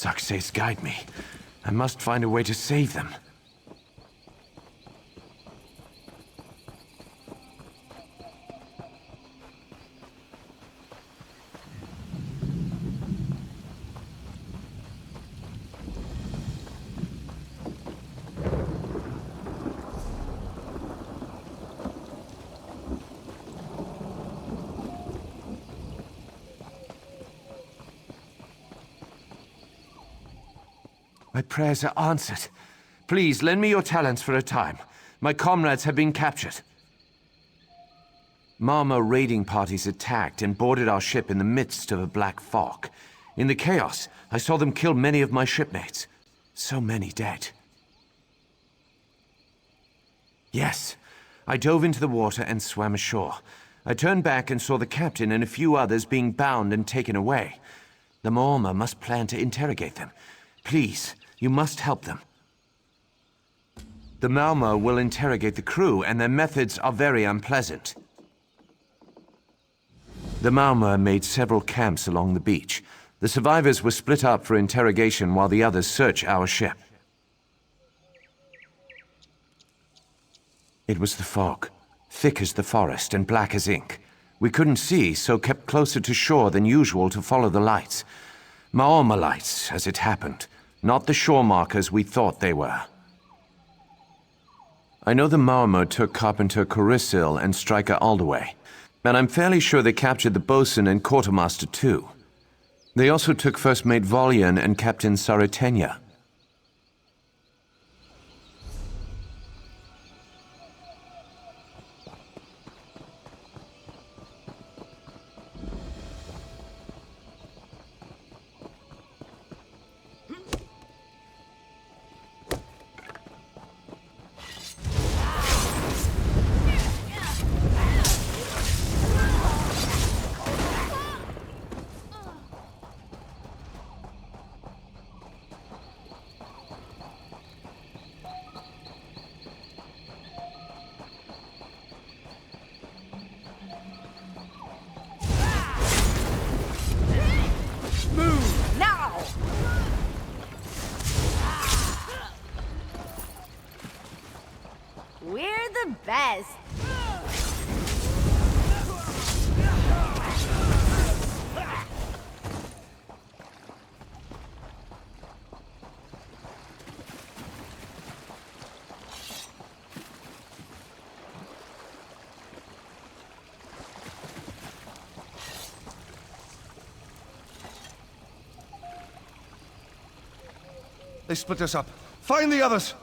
Success guide me. I must find a way to save them. My prayers are answered. Please, lend me your talents for a time. My comrades have been captured. Maormer raiding parties attacked and boarded our ship in the midst of a black fog. In the chaos, I saw them kill many of my shipmates. So many dead. Yes, I dove into the water and swam ashore. I turned back and saw the captain and a few others being bound and taken away. The Maormer must plan to interrogate them. Please, you must help them. The Maormer will interrogate the crew, and their methods are very unpleasant. The Maormer made several camps along the beach. The survivors were split up for interrogation while the others search our ship. It was the fog, thick as the forest and black as ink. We couldn't see, so kept closer to shore than usual to follow the lights. Maormer lights, as it happened. Not the shore markers we thought they were. I know the Maormer took Carpenter Corisil and Striker Aldaway, and I'm fairly sure they captured the bosun and quartermaster too. They also took First Mate Volyan and Captain Saratenya. We're the best. They split us up. Find the others!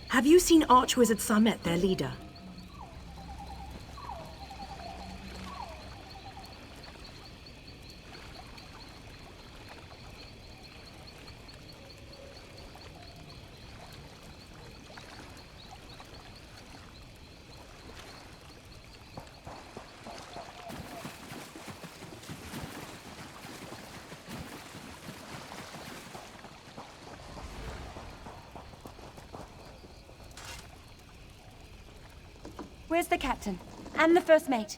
Have you seen Arch-Wizard Samet, their leader? Where's the captain? And the first mate?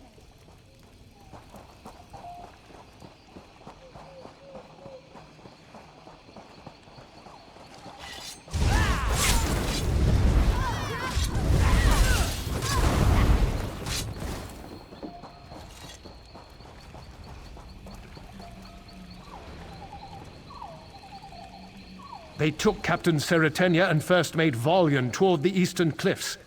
They took Captain Saratenya and First Mate Volyan toward the eastern cliffs.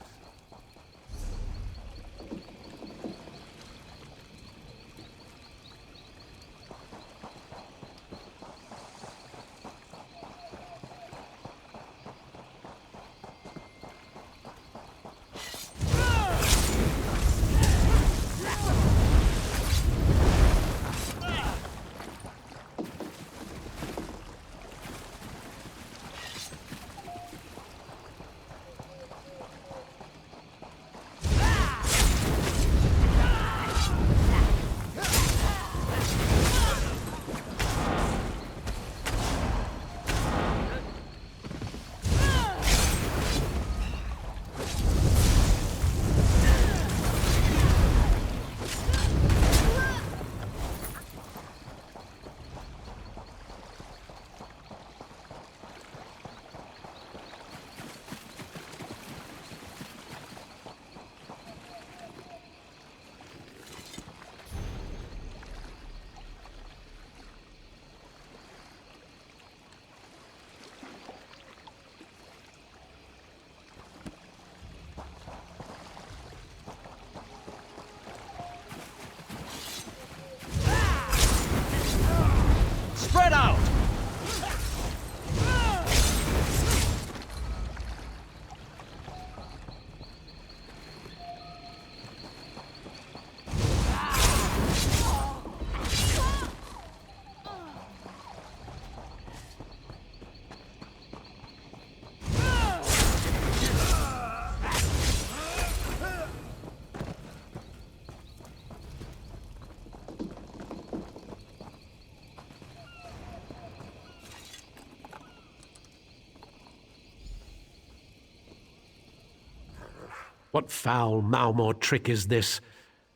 What foul Maormer trick is this?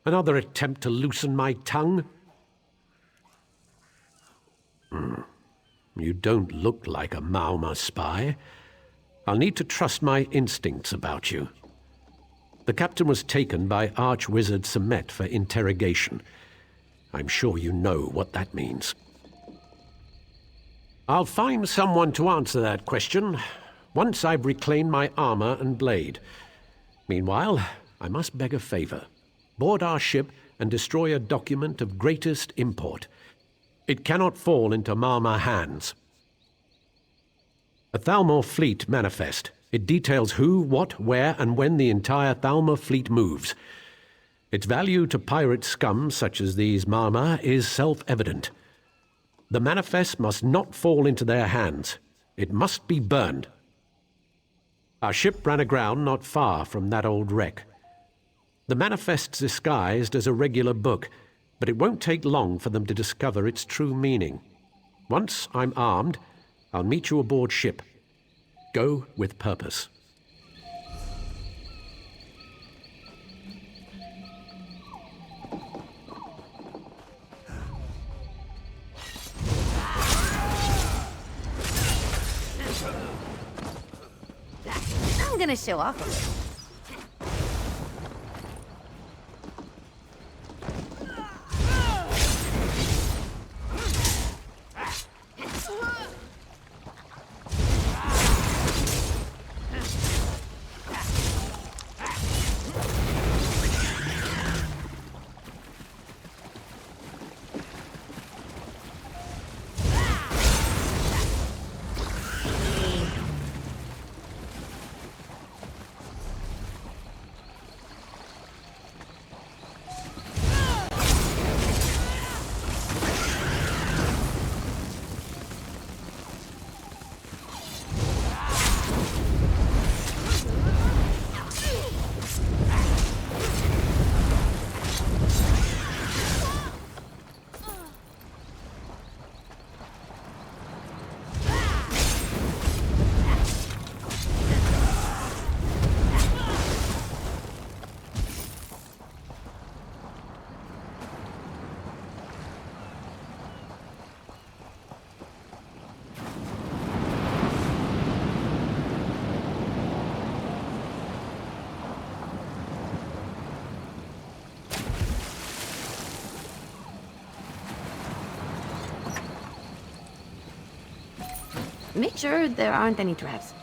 Another attempt to loosen my tongue? You don't look like a Maormer spy. I'll need to trust my instincts about you. The captain was taken by Arch-Wizard Samet for interrogation. I'm sure you know what that means. I'll find someone to answer that question once I've reclaimed my armor and blade. Meanwhile, I must beg a favor. Board our ship and destroy a document of greatest import. It cannot fall into Maormer hands. A Thalmor fleet manifest. It details who, what, where, and when the entire Thalmor fleet moves. Its value to pirate scum such as these Maormer is self-evident. The manifest must not fall into their hands. It must be burned. Our ship ran aground not far from that old wreck. The manifest's disguised as a regular book, but it won't take long for them to discover its true meaning. Once I'm armed, I'll meet you aboard ship. Go with purpose. I'm gonna show off a little. Make sure there aren't any traps.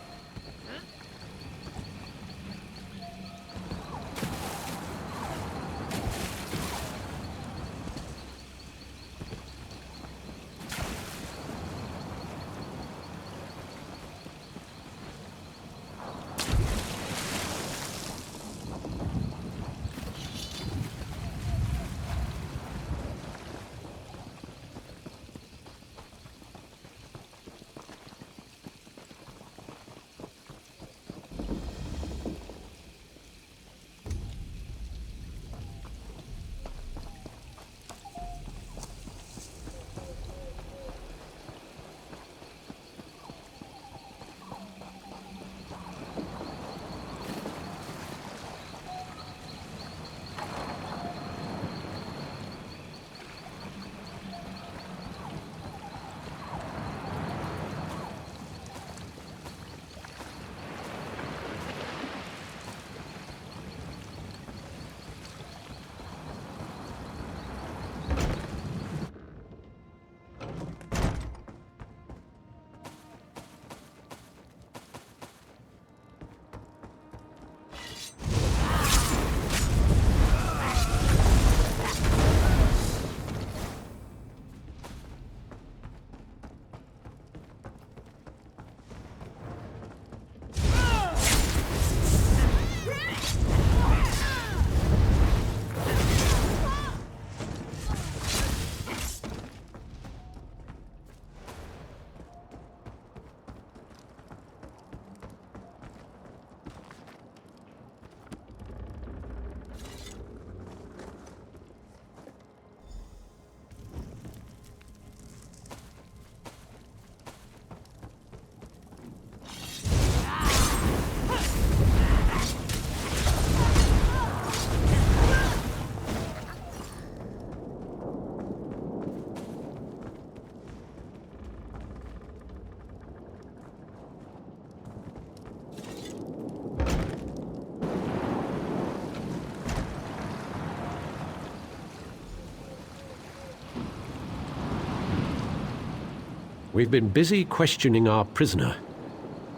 We've been busy questioning our prisoner.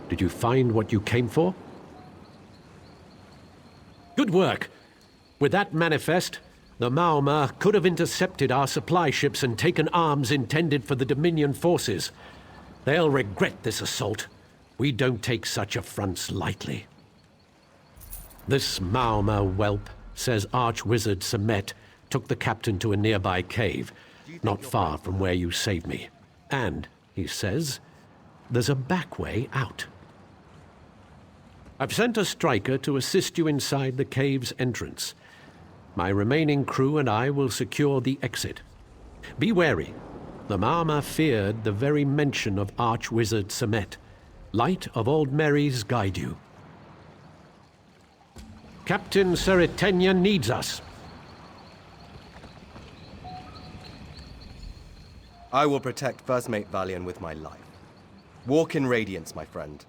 Did you find what you came for? Good work! With that manifest, the Maormer could have intercepted our supply ships and taken arms intended for the Dominion forces. They'll regret this assault. We don't take such affronts lightly. This Maormer whelp says Arch-Wizard Samet took the captain to a nearby cave, not far from where you saved me. And, he says, there's a back way out. I've sent a striker to assist you inside the cave's entrance. My remaining crew and I will secure the exit. Be wary. The Maormer feared the very mention of Arch-Wizard Samet. Light of Old Mary's guide you. Captain Seretenia needs us. I will protect First Mate Valian with my life. Walk in radiance, my friend.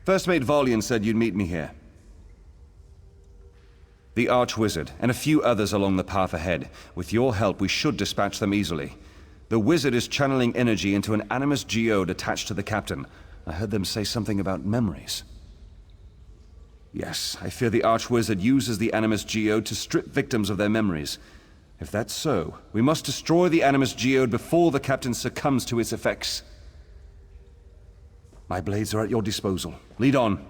First Mate Valian said you'd meet me here. The Arch-Wizard, and a few others along the path ahead. With your help, we should dispatch them easily. The wizard is channeling energy into an animus geode attached to the captain. I heard them say something about memories. Yes, I fear the Arch-Wizard uses the animus geode to strip victims of their memories. If that's so, we must destroy the animus geode before the captain succumbs to its effects. My blades are at your disposal. Lead on.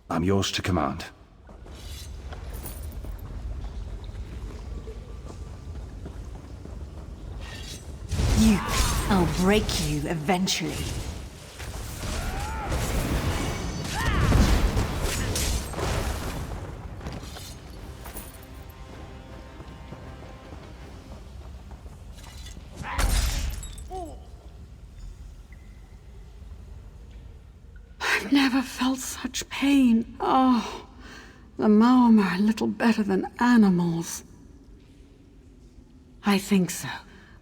I'm yours to command. I'll break you eventually. I've never felt such pain. Oh, the Maormer are little better than animals. I think so.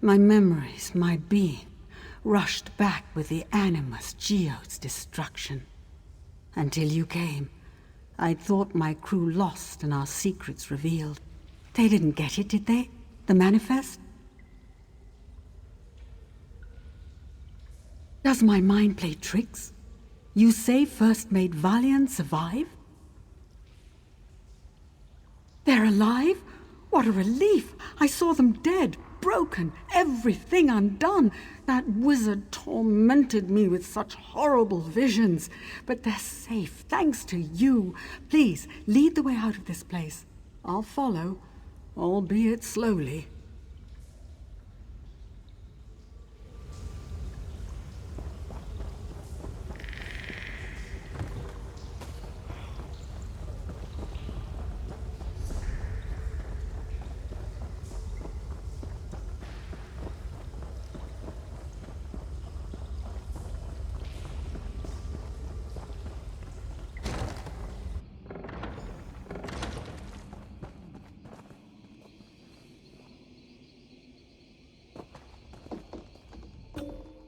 My memories, my being, rushed back with the animus Geode's destruction. Until you came, I'd thought my crew lost and our secrets revealed. They didn't get it, did they? The manifest? Does my mind play tricks? You say First Mate Valiant survived? They're alive? What a relief! I saw them dead, broken, everything undone. That wizard tormented me with such horrible visions. But they're safe, thanks to you. Please, lead the way out of this place. I'll follow, albeit slowly.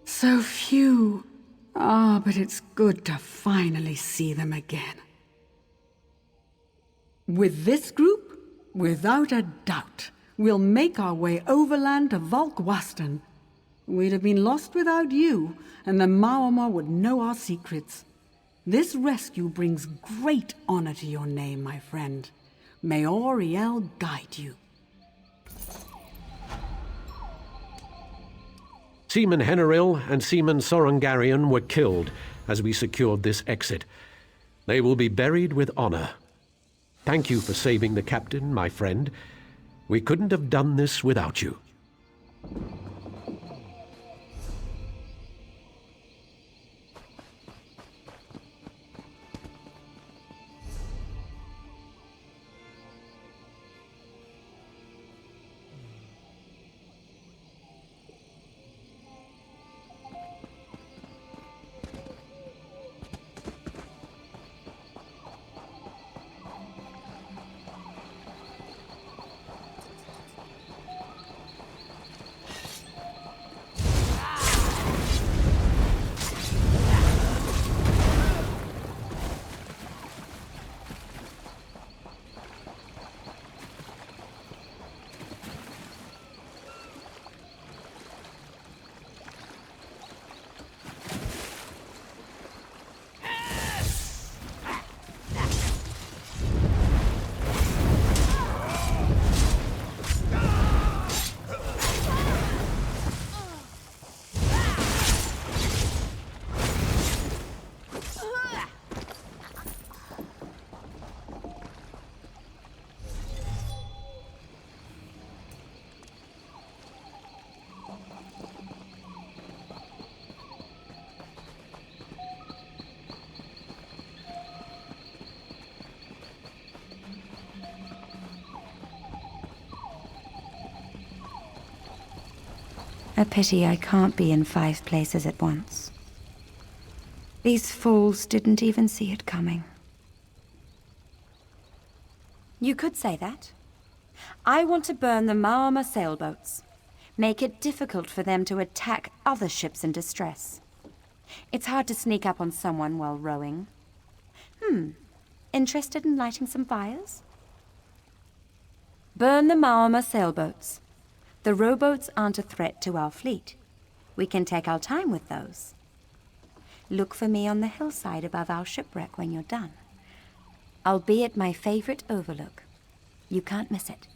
So few. Ah, but it's good to finally see them again. With this group, without a doubt, we'll make our way overland to Volkwaston. We'd have been lost without you, and the Maormer would know our secrets. This rescue brings great honor to your name, my friend. May Auriel guide you. Seaman Henaril and Seaman Sorungarian were killed as we secured this exit. They will be buried with honor. Thank you for saving the captain, my friend. We couldn't have done this without you. A pity I can't be in 5 places at once. These fools didn't even see it coming. You could say that. I want to burn the Maormer sailboats. Make it difficult for them to attack other ships in distress. It's hard to sneak up on someone while rowing. Interested in lighting some fires? Burn the Maormer sailboats. The rowboats aren't a threat to our fleet. We can take our time with those. Look for me on the hillside above our shipwreck when you're done. I'll be at my favorite overlook. You can't miss it.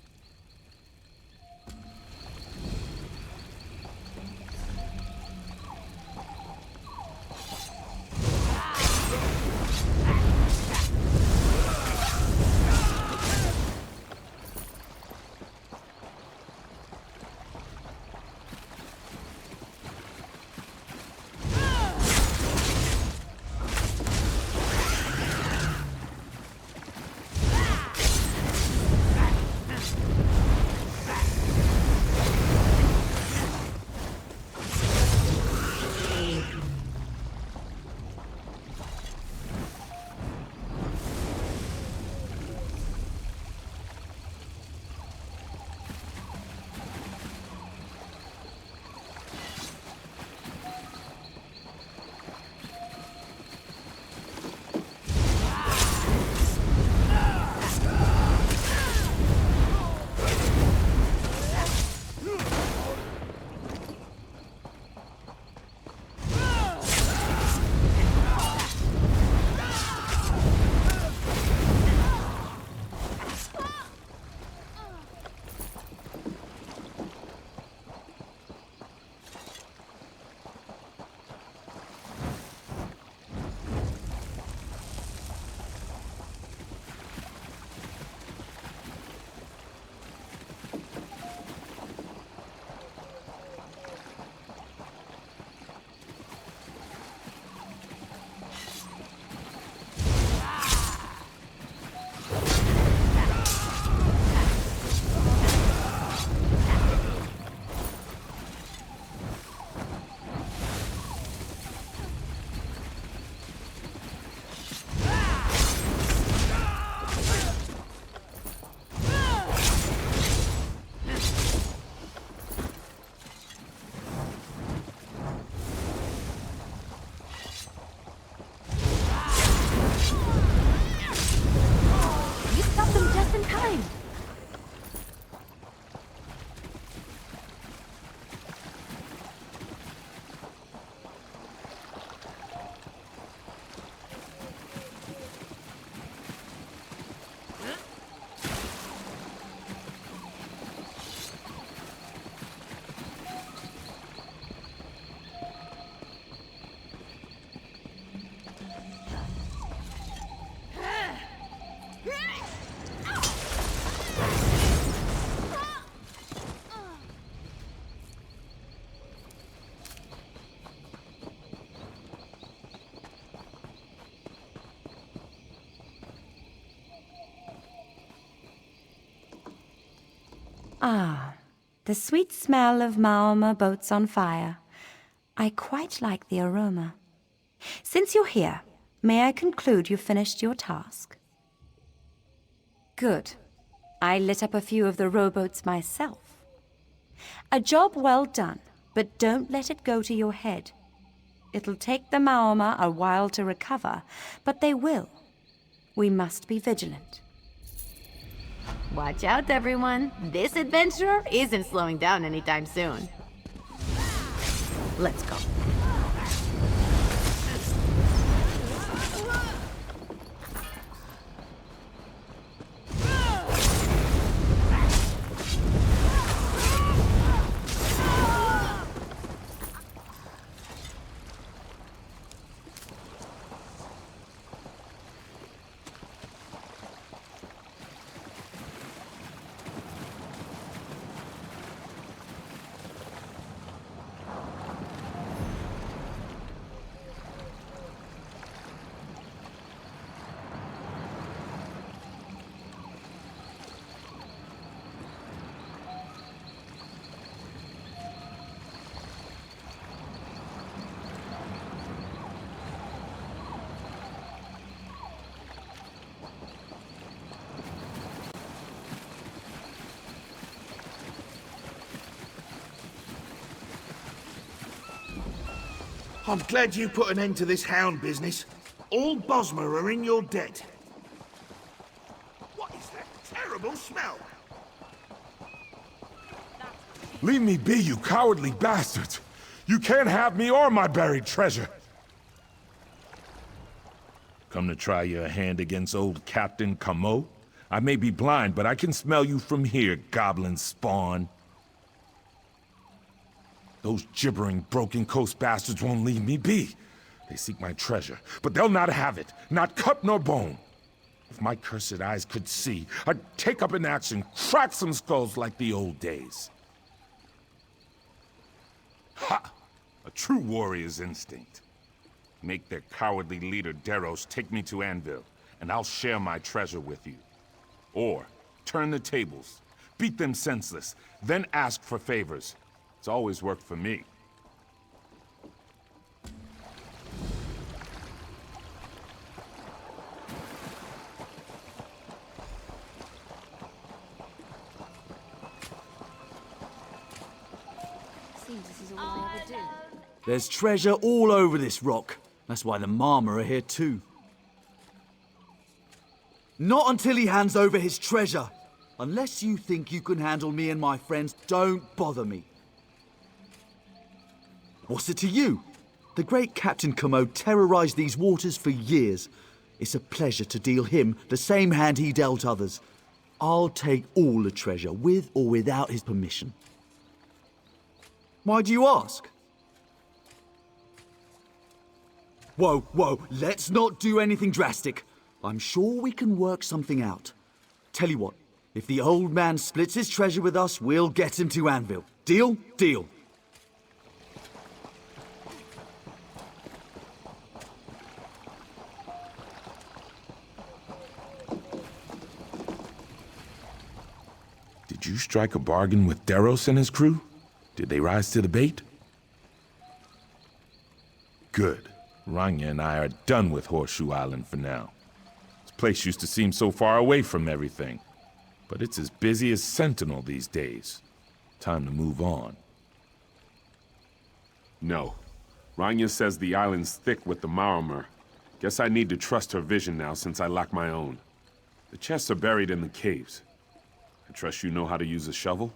Ah, the sweet smell of Maormer boats on fire. I quite like the aroma. Since you're here, may I conclude you've finished your task? Good. I lit up a few of the rowboats myself. A job well done, but don't let it go to your head. It'll take the Maormer a while to recover, but they will. We must be vigilant. Watch out, everyone. This adventurer isn't slowing down anytime soon. Let's go. I'm glad you put an end to this hound business. All Bosmer are in your debt. What is that terrible smell? Leave me be, you cowardly bastards! You can't have me or my buried treasure! Come to try your hand against old Captain Camo? I may be blind, but I can smell you from here, goblin spawn. Those gibbering, broken coast bastards won't leave me be. They seek my treasure, but they'll not have it, not cut nor bone. If my cursed eyes could see, I'd take up an axe and crack some skulls like the old days. Ha! A true warrior's instinct. Make their cowardly leader Deros take me to Anvil, and I'll share my treasure with you. Or, turn the tables, beat them senseless, then ask for favors. It's always worked for me. There's treasure all over this rock. That's why the Maormer are here too. Not until he hands over his treasure. Unless you think you can handle me and my friends, don't bother me. What's it to you? The great Captain Camo terrorized these waters for years. It's a pleasure to deal him the same hand he dealt others. I'll take all the treasure, with or without his permission. Why do you ask? Whoa, let's not do anything drastic. I'm sure we can work something out. Tell you what, if the old man splits his treasure with us, we'll get him to Anvil. Deal? Deal. Did you strike a bargain with Deros and his crew? Did they rise to the bait? Good. Rania and I are done with Horseshoe Island for now. This place used to seem so far away from everything, but it's as busy as Sentinel these days. Time to move on. No. Rania says the island's thick with the Maormer. Guess I need to trust her vision now since I lack my own. The chests are buried in the caves. I trust you know how to use a shovel?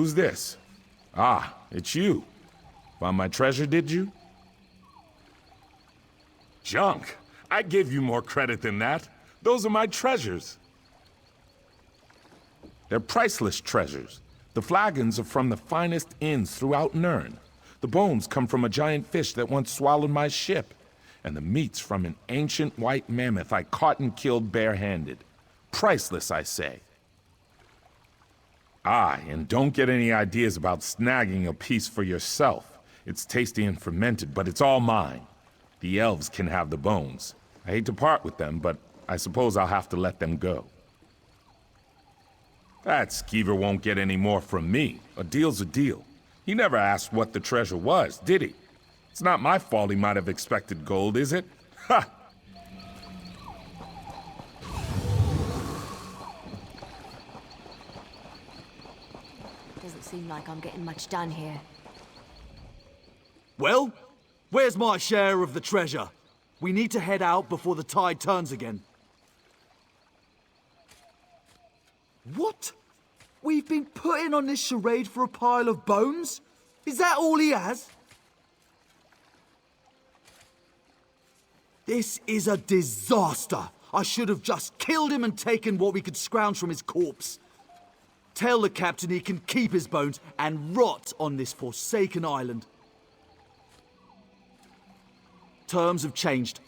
Who's this? Ah, it's you. Found my treasure, did you? Junk! I give you more credit than that. Those are my treasures. They're priceless treasures. The flagons are from the finest inns throughout Nirn. The bones come from a giant fish that once swallowed my ship. And the meat's from an ancient white mammoth I caught and killed barehanded. Priceless, I say. Aye, and don't get any ideas about snagging a piece for yourself. It's tasty and fermented, but it's all mine. The elves can have the bones. I hate to part with them, but I suppose I'll have to let them go. That skeever won't get any more from me. A deal's a deal. He never asked what the treasure was, did he? It's not my fault he might have expected gold, is it? Ha! Doesn't seem like I'm getting much done here. Well, where's my share of the treasure? We need to head out before the tide turns again. What? We've been putting on this charade for a pile of bones? Is that all he has? This is a disaster. I should have just killed him and taken what we could scrounge from his corpse. Tell the captain he can keep his bones and rot on this forsaken island. Terms have changed.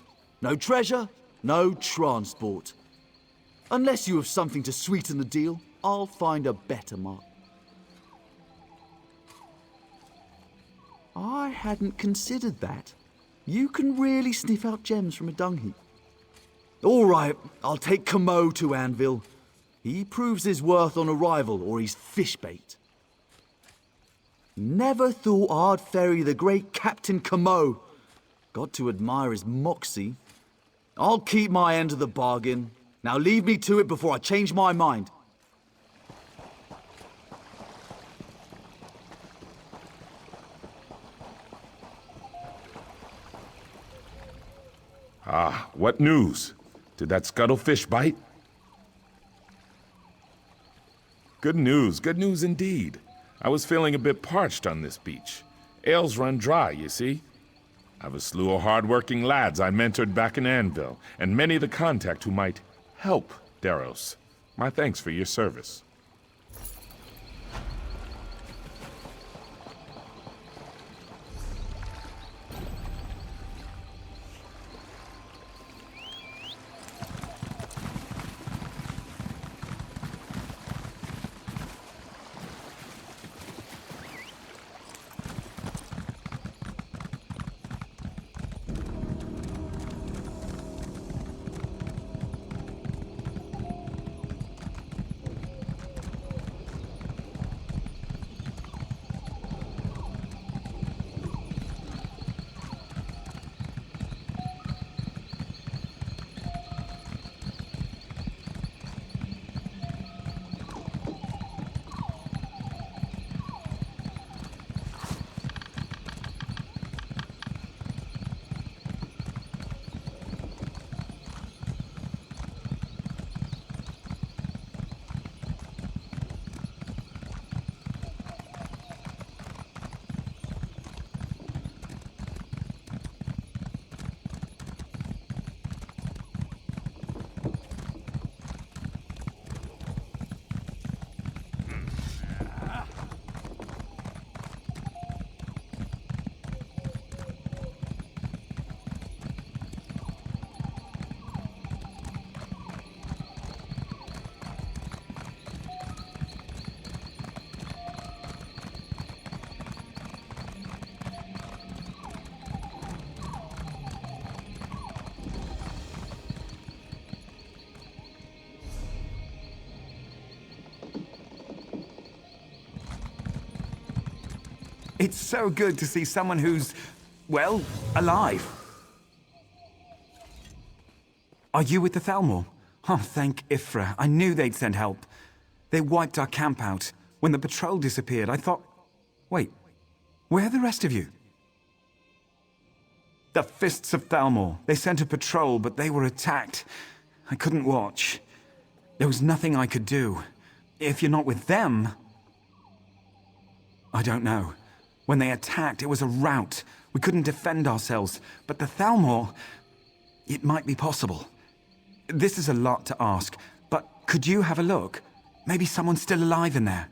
No treasure, no transport. Unless you have something to sweeten the deal, I'll find a better mark. I hadn't considered that. You can really sniff out gems from a dung heap. All right, I'll take Camo to Anvil. He proves his worth on arrival, or he's fish bait. Never thought I'd ferry the great Captain Camo. Got to admire his moxie. I'll keep my end of the bargain. Now leave me to it before I change my mind. Ah, what news? Did that scuttlefish bite? Good news indeed. I was feeling a bit parched on this beach. Ales run dry, you see. I've a slew of hard-working lads I mentored back in Anvil, and many the contact who might help Deros. My thanks for your service. It's so good to see someone who's, well, alive. Are you with the Thalmor? Oh, thank Ifra. I knew they'd send help. They wiped our camp out. When the patrol disappeared, I thought... Wait, where are the rest of you? The Fists of Thalmor. They sent a patrol, but they were attacked. I couldn't watch. There was nothing I could do. If you're not with them... I don't know. When they attacked, it was a rout. We couldn't defend ourselves. But the Thalmor... It might be possible. This is a lot to ask, but could you have a look? Maybe someone's still alive in there.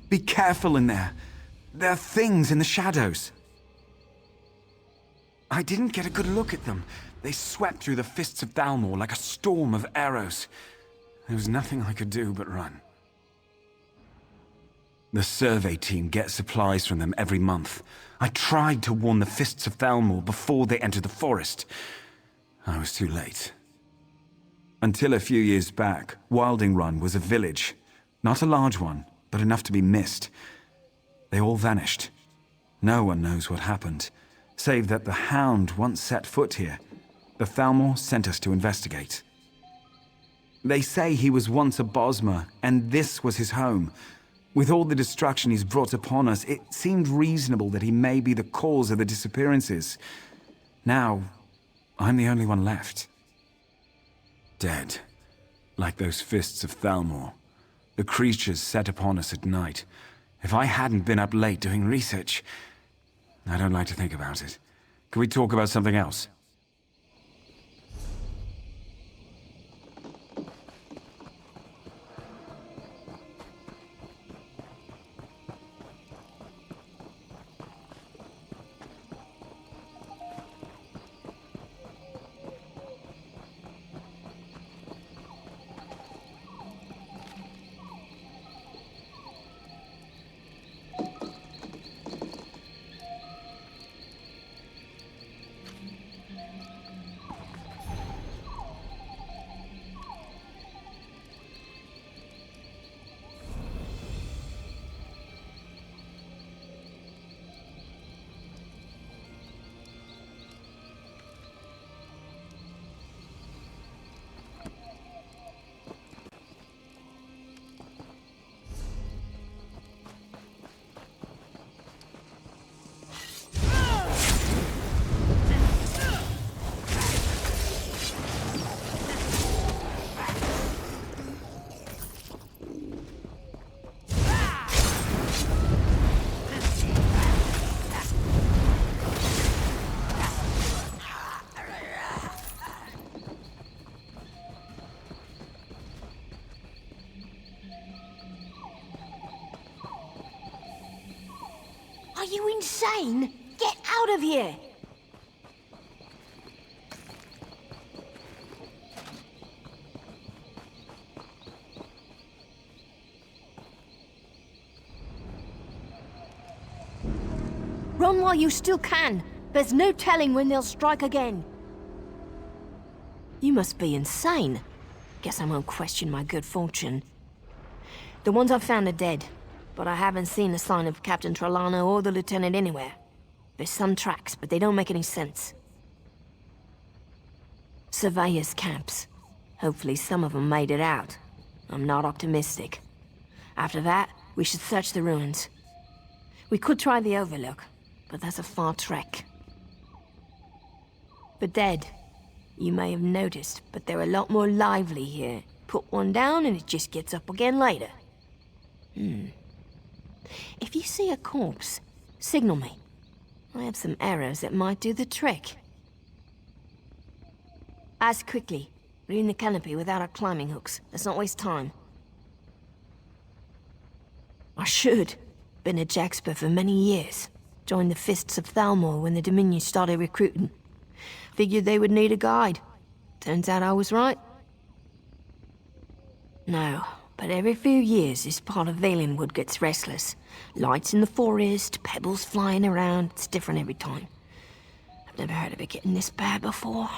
Be careful in there. There are things in the shadows. I didn't get a good look at them. They swept through the fists of Thalmor like a storm of arrows. There was nothing I could do but run. The survey team gets supplies from them every month. I tried to warn the fists of Thalmor before they entered the forest. I was too late. Until a few years back, Wilding Run was a village. Not a large one, but enough to be missed. They all vanished. No one knows what happened, save that the Hound once set foot here. The Thalmor sent us to investigate. They say he was once a Bosmer, and this was his home. With all the destruction he's brought upon us, it seemed reasonable that he may be the cause of the disappearances. Now, I'm the only one left. Dead. Like those fists of Thalmor. The creatures set upon us at night. If I hadn't been up late doing research... I don't like to think about it. Can we talk about something else? Are you insane? Get out of here! Run while you still can. There's no telling when they'll strike again. You must be insane. Guess I won't question my good fortune. The ones I've found are dead, but I haven't seen a sign of Captain Trelawney or the Lieutenant anywhere. There's some tracks, but they don't make any sense. Surveyors' camps. Hopefully some of them made it out. I'm not optimistic. After that, we should search the ruins. We could try the Overlook, but that's a far trek. The dead. You may have noticed, but they're a lot more lively here. Put one down and it just gets up again later. If you see a corpse, signal me. I have some arrows that might do the trick. As quickly. We're in the canopy without our climbing hooks. Let's not waste time. I should. Been a Jaxper for many years. Joined the Fists of Thalmor when the Dominion started recruiting. Figured they would need a guide. Turns out I was right. No, but every few years this part of Valenwood gets restless. Lights in the forest, pebbles flying around. It's different every time. I've never heard of it getting this bad before.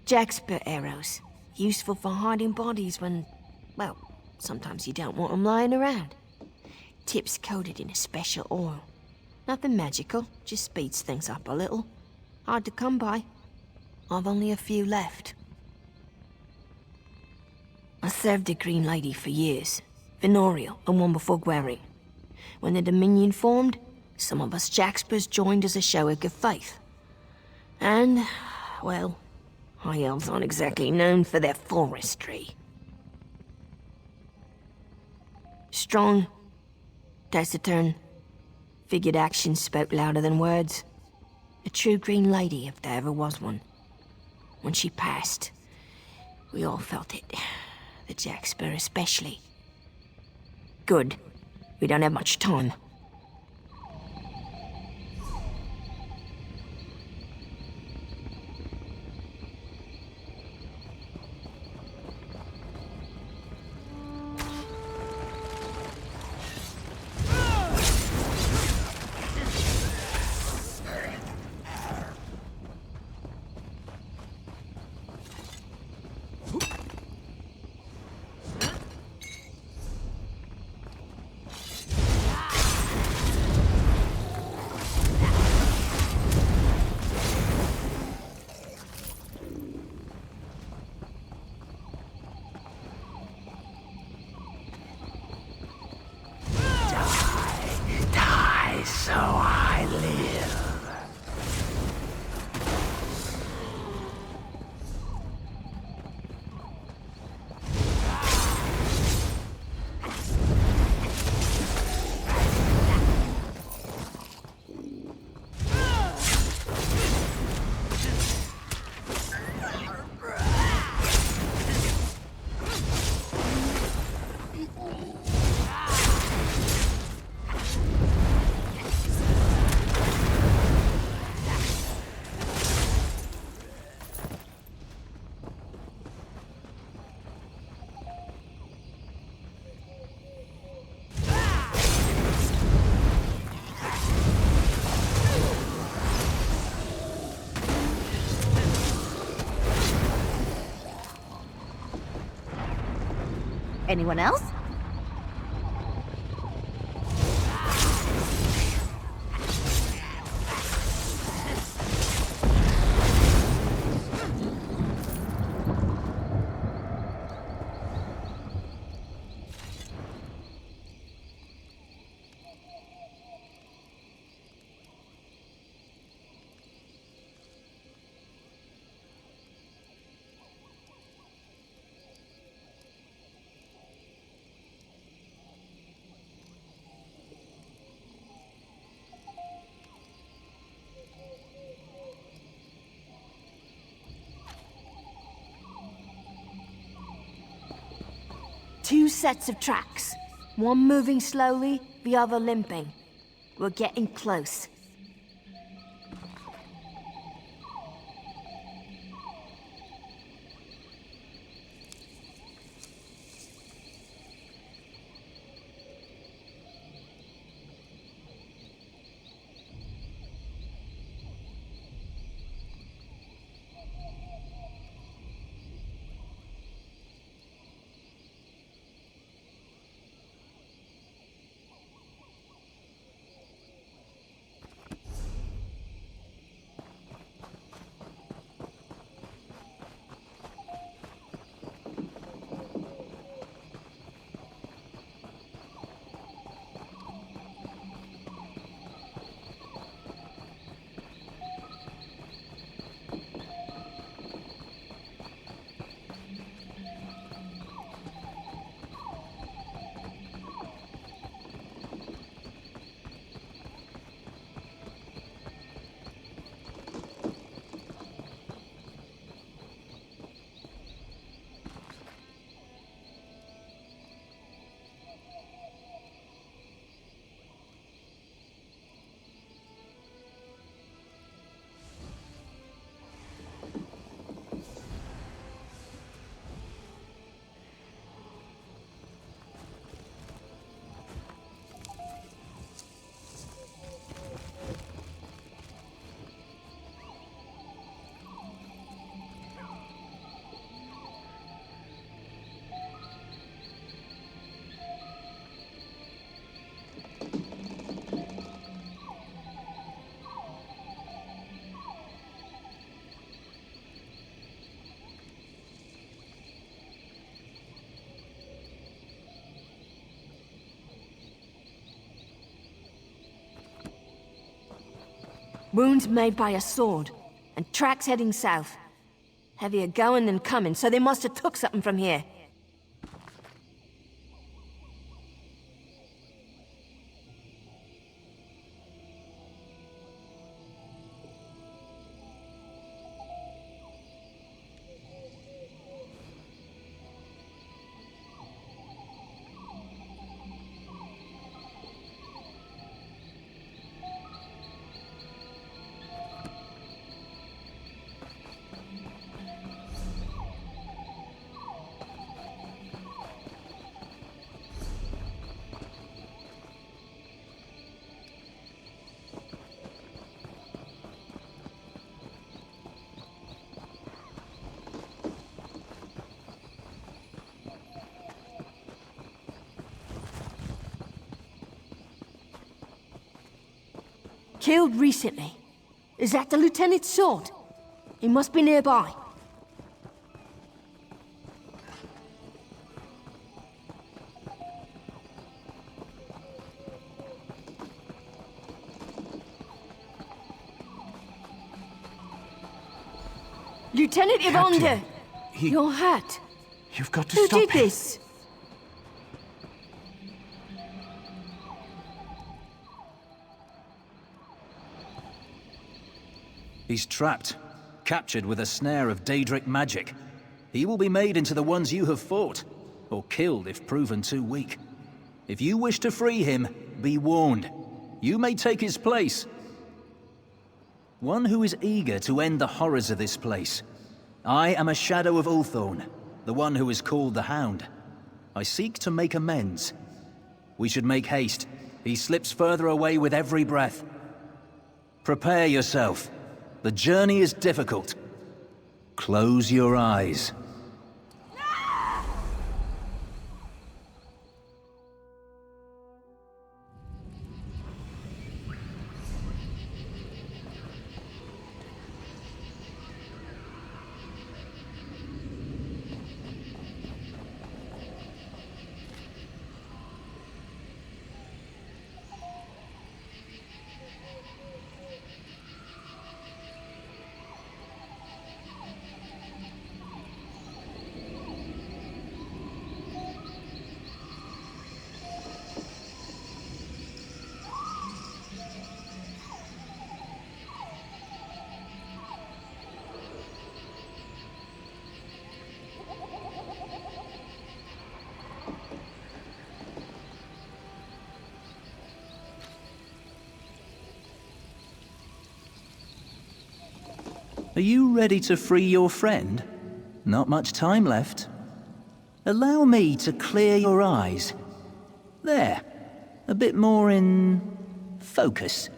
Jaxper arrows. Useful for hiding bodies when, well, sometimes you don't want them lying around. Tips coated in a special oil. Nothing magical, just speeds things up a little. Hard to come by. I've only a few left. I served the Green Lady for years. Venorial and one before Guerin. When the Dominion formed, some of us Jaxpers joined as a show of good faith. And, well, High Elves aren't exactly known for their forestry. Strong, taciturn. Figured actions spoke louder than words. A true green lady, if there ever was one. When she passed, we all felt it. The Jackspur especially. Good. We don't have much time. Anyone else? Two sets of tracks. One moving slowly, the other limping. We're getting close. Wounds made by a sword, and tracks heading south. Heavier going than coming, so they must have took something from here. Killed recently. Is that the lieutenant's sword? He must be nearby. Lieutenant Evander! Your hat! You've got to Who stop did him. this? He's trapped, captured with a snare of Daedric magic. He will be made into the ones you have fought, or killed if proven too weak. If you wish to free him, be warned. You may take his place. One who is eager to end the horrors of this place. I am a shadow of Ulthorn, the one who is called the Hound. I seek to make amends. We should make haste. He slips further away with every breath. Prepare yourself. The journey is difficult. Close your eyes. Are you ready to free your friend? Not much time left. Allow me to clear your eyes. There. A bit more in focus.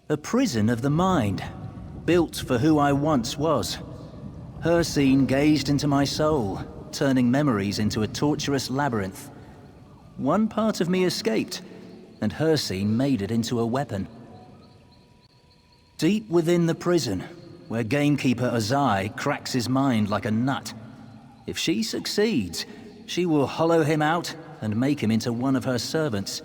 A prison of the mind, built for who I once was. Hircine gazed into my soul, turning memories into a torturous labyrinth. One part of me escaped, and Hircine made it into a weapon. Deep within the prison, where gamekeeper Azai cracks his mind like a nut. If she succeeds, she will hollow him out and make him into one of her servants.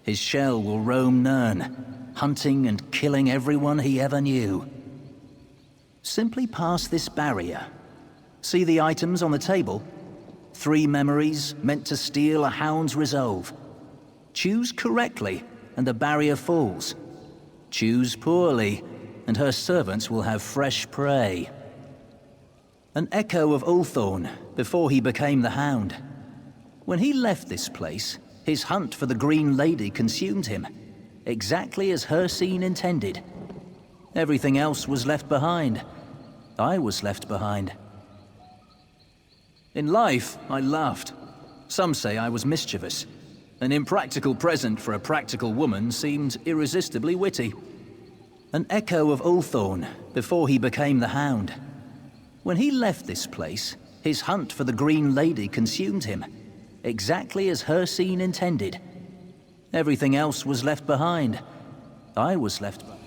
His shell will roam Nirn, hunting and killing everyone he ever knew. Simply pass this barrier. See the items on the table? 3 memories meant to steal a hound's resolve. Choose correctly, and the barrier falls. Choose poorly, and her servants will have fresh prey. An echo of Ulthorn before he became the Hound. When he left this place, his hunt for the Green Lady consumed him, exactly as Hircine intended. Everything else was left behind. I was left behind. In life, I laughed. Some say I was mischievous. An impractical present for a practical woman seemed irresistibly witty. An echo of Ulthorn before he became the Hound. When he left this place, his hunt for the Green Lady consumed him, exactly as Hircine intended. Everything else was left behind. I was left behind.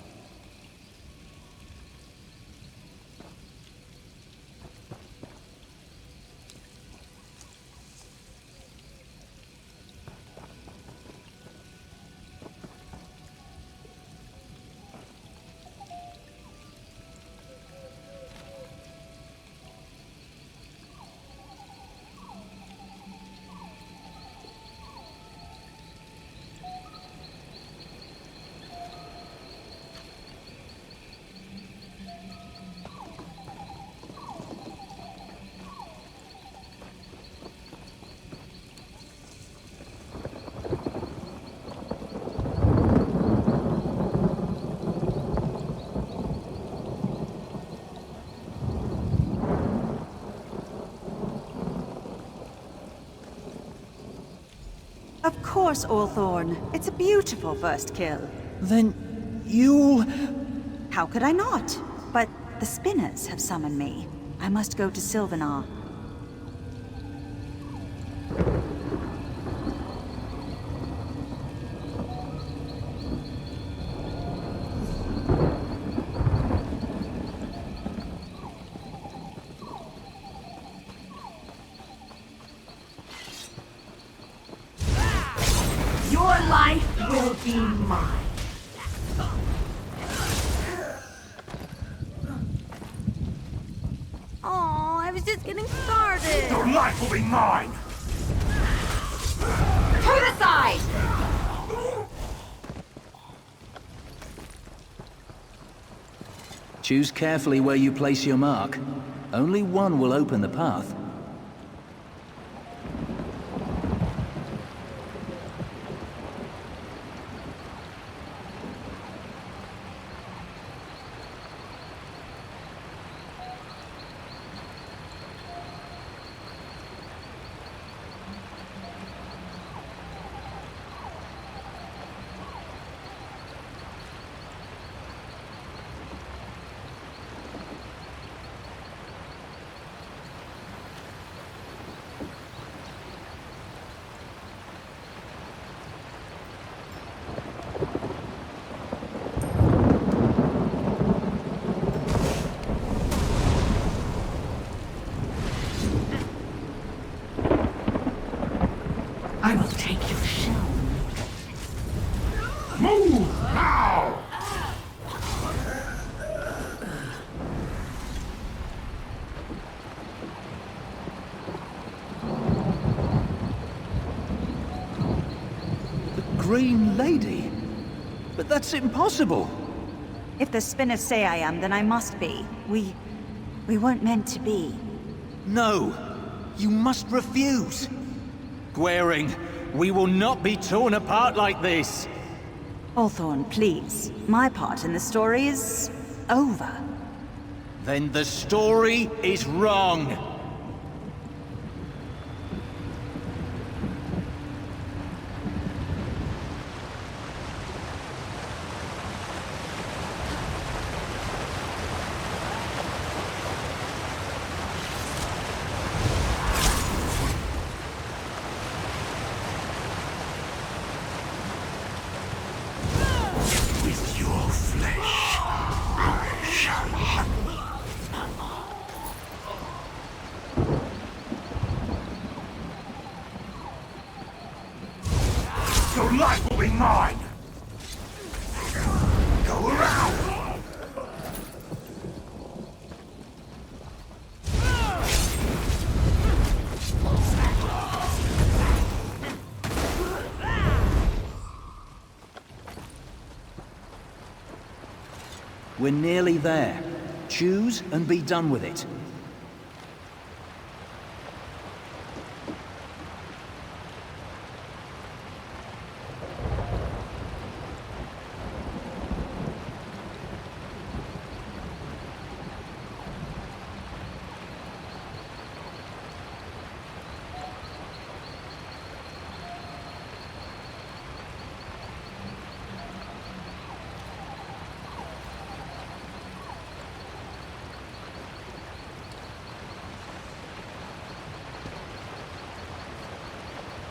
Of course, Ulthorn. It's a beautiful first kill. Then you'll... How could I not? But the spinners have summoned me. I must go to Sylvanar. Your life will be mine. Oh, I was just getting started. Your life will be mine! To the side! Choose carefully where you place your mark. Only one will open the path. I will take your shell. Move now! The Green Lady? But that's impossible! If the spinners say I am, then I must be. We weren't meant to be. No! You must refuse! Gwaring, we will not be torn apart like this! Hawthorne, please. My part in the story is over. Then the story is wrong! With your flesh, I shall hunt. Your life will be mine! Go around! We're nearly there. Choose and be done with it.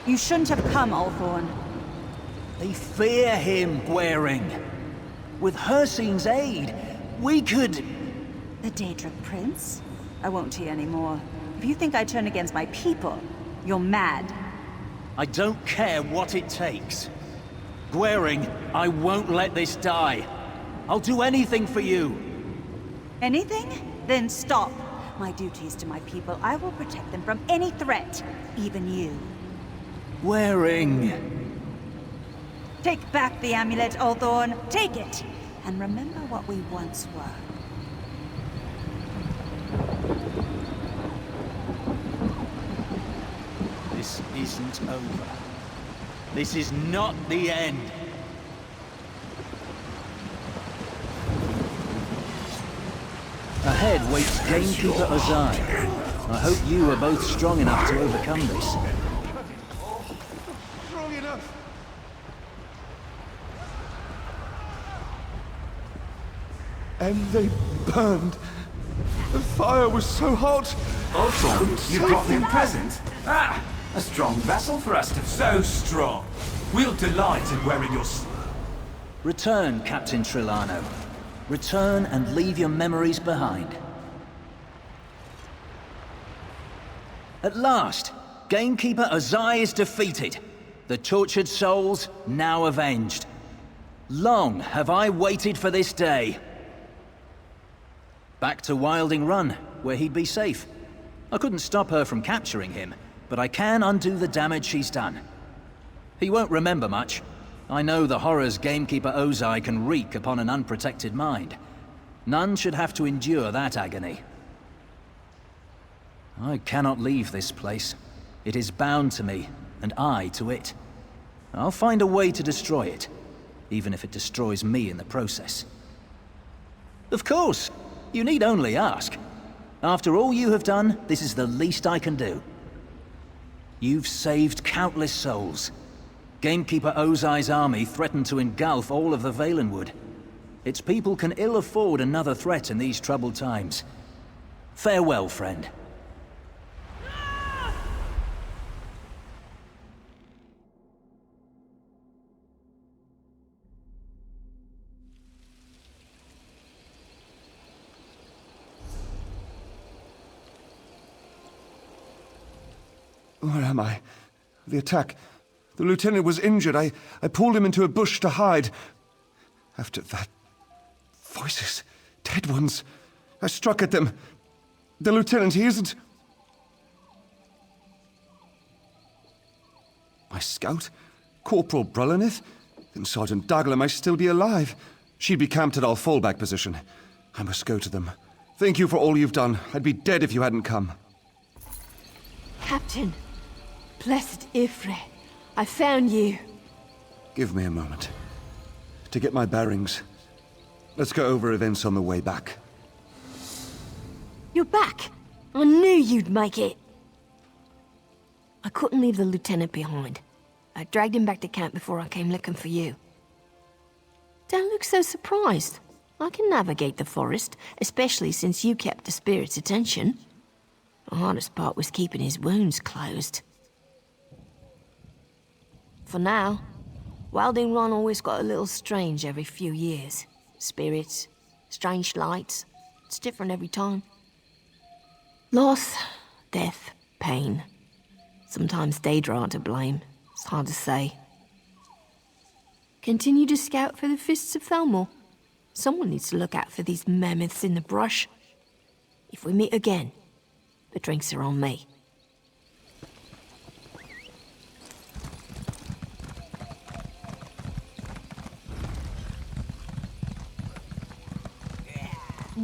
You shouldn't have come, Hawthorne. They fear him, Gwaring. With Hircine's aid, we could... The Daedric Prince? I won't hear any more. If you think I turn against my people, you're mad. I don't care what it takes. Gwaring, I won't let this die. I'll do anything for you. Anything? Then stop. My duty is to my people. I will protect them from any threat, even you. Gwaring. Take back the amulet, Hawthorne. Take it. And remember what we once were. This isn't over. This is not the end. Ahead waits Gamekeeper Ozai. I hope you are both strong enough to overcome this. Strong enough! And they burned. The fire was so hot. Hawthorne, you brought me a present. Ah, a strong vessel for us to... So strong. We'll delight in wearing your... Return, Captain Trillano. Return and leave your memories behind. At last, Gamekeeper Ozai is defeated. The tortured souls now avenged. Long have I waited for this day. Back to Wilding Run, where he'd be safe. I couldn't stop her from capturing him, but I can undo the damage she's done. He won't remember much. I know the horrors Gamekeeper Ozai can wreak upon an unprotected mind. None should have to endure that agony. I cannot leave this place. It is bound to me, and I to it. I'll find a way to destroy it, even if it destroys me in the process. Of course! You need only ask. After all you have done, this is the least I can do. You've saved countless souls. Gamekeeper Ozai's army threatened to engulf all of the Valenwood. Its people can ill afford another threat in these troubled times. Farewell, friend. Where am I? The attack. The lieutenant was injured. I pulled him into a bush to hide. After that... voices. Dead ones. I struck at them. The lieutenant, he isn't... My scout? Corporal Brulenith? Then Sergeant Dagler might still be alive. She'd be camped at our fallback position. I must go to them. Thank you for all you've done. I'd be dead if you hadn't come. Captain, blessed Ifre, I found you. Give me a moment. To get my bearings. Let's go over events on the way back. You're back! I knew you'd make it! I couldn't leave the lieutenant behind. I dragged him back to camp before I came looking for you. Don't look so surprised. I can navigate the forest, especially since you kept the spirit's attention. The hardest part was keeping his wounds closed. For now, Wilding Run always got a little strange every few years. Spirits, strange lights. It's different every time. Loss, death, pain. Sometimes Daedra are to blame. It's hard to say. Continue to scout for the Fists of Thalmor. Someone needs to look out for these mammoths in the brush. If we meet again, the drinks are on me.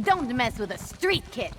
Don't mess with a street kid.